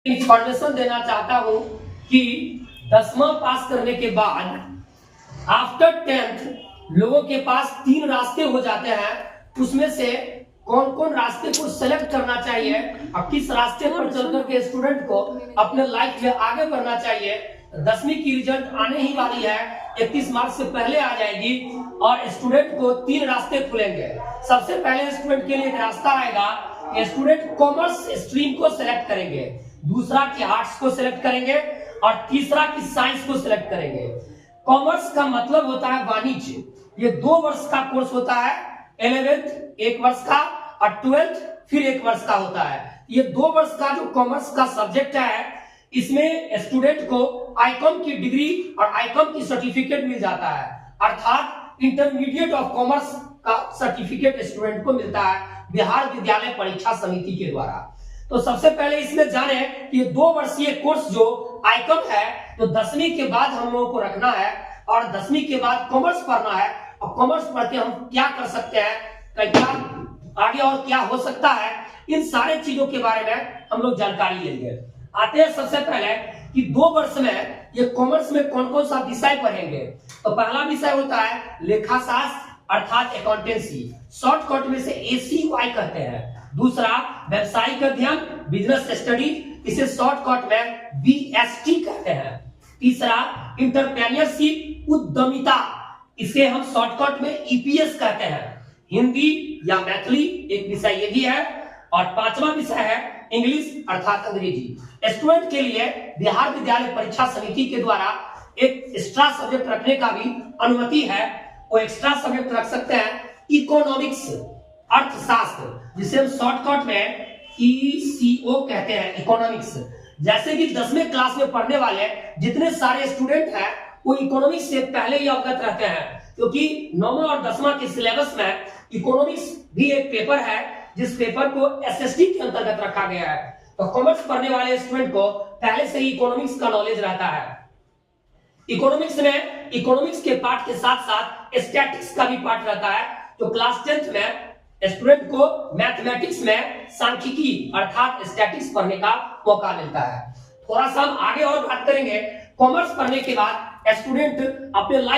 Information देना चाहता हूं कि 10वां पास करने के बाद आफ्टर 10th लोगों के पास 3 रास्ते हो जाते हैं। उसमें से कौन कौन रास्ते को सेलेक्ट करना चाहिए और किस रास्ते पर चलकर के स्टूडेंट को अपने लाइफ में आगे बढ़ना चाहिए। 10वीं की रिजल्ट आने ही वाली है, 31 मार्च से पहले आ जाएगी और स्टूडेंट को 3 रास्ते खुलेंगे। सबसे पहले स्टूडेंट के लिए एक रास्ता आएगा, स्टूडेंट कॉमर्स स्ट्रीम को सिलेक्ट करेंगे, दूसरा की आर्ट्स को सिलेक्ट करेंगे और तीसरा की साइंस को सिलेक्ट करेंगे। कॉमर्स का मतलब होता है वाणिज्य। ये 2 वर्ष का कोर्स होता है, 11th 1 वर्ष का और 12th फिर 1 वर्ष का होता है। ये 2 वर्ष का जो कॉमर्स का सब्जेक्ट है, इसमें स्टूडेंट को आईकॉम की डिग्री और आईकॉम की सर्टिफिकेट मिल जाता है, अर्थात इंटरमीडिएट ऑफ कॉमर्स का सर्टिफिकेट स्टूडेंट को मिलता है बिहार विद्यालय परीक्षा समिति के द्वारा। तो सबसे पहले इसमें जाने कि ये 2 वर्षीय कोर्स जो आईकॉम है, तो 10वीं के बाद हम लोगों को रखना है और 10वीं के बाद कॉमर्स पढ़ना है। और कॉमर्स पढ़ के हम क्या कर सकते हैं, क्या आगे और क्या हो सकता है, इन सारे चीजों के बारे में हम लोग जानकारी लेंगे। आते हैं सबसे पहले कि 2 वर्ष में ये कॉमर्स में कौन कौन सा विषय पढ़ेंगे। तो पहला विषय होता है लेखाशास्त्र अर्थात अकाउंटेंसी, शॉर्टकट में से ACY कहते हैं। दूसरा व्यवसायिक अध्ययन बिजनेस स्टडी, इसे शॉर्टकट में BST कहते हैं। तीसरा एंटरप्रेन्योरशिप उद्यमिता, इसे हम शॉर्टकट में EPS कहते हैं। हिंदी या मैथिली एक विषय ये भी है और 5वां विषय है इंग्लिश अर्थात अंग्रेजी। स्टूडेंट के लिए बिहार विद्यालय परीक्षा समिति के द्वारा एक एक्स्ट्रा सब्जेक्ट रखने का भी अनुमति है। वो एक्स्ट्रा सब्जेक्ट रख सकते हैं इकोनॉमिक्स अर्थशास्त्र, जिसे हम शॉर्टकट में ECO कहते हैं, इकोनॉमिक्स। जैसे कि 10वें क्लास में पढ़ने वाले जितने सारे स्टूडेंट हैं वो इकोनॉमिक्स से पहले ही अवगत रहते हैं, क्योंकि 9वां और 10वां के सिलेबस में इकोनॉमिक्स भी एक पेपर है, जिस पेपर को SST के अंतर्गत रखा गया है। तो कॉमर्स पढ़ने वाले स्टूडेंट को पहले से ही इकोनॉमिक्स का नॉलेज रहता है। इकोनॉमिक्स में इकोनॉमिक्स के पार्ट के साथ साथ स्टैटिक्स का भी पार्ट रहता है। तो क्लास 10th में स्टूडेंट को मैथमेटिक्स में सांख्यिकी अर्थात स्टैटिक्स पढ़ने का मौका मिलता है। थोड़ा सा हम आगे और बात करेंगे। कॉमर्स पढ़ने के बाद स्टूडेंट अपने लाइफ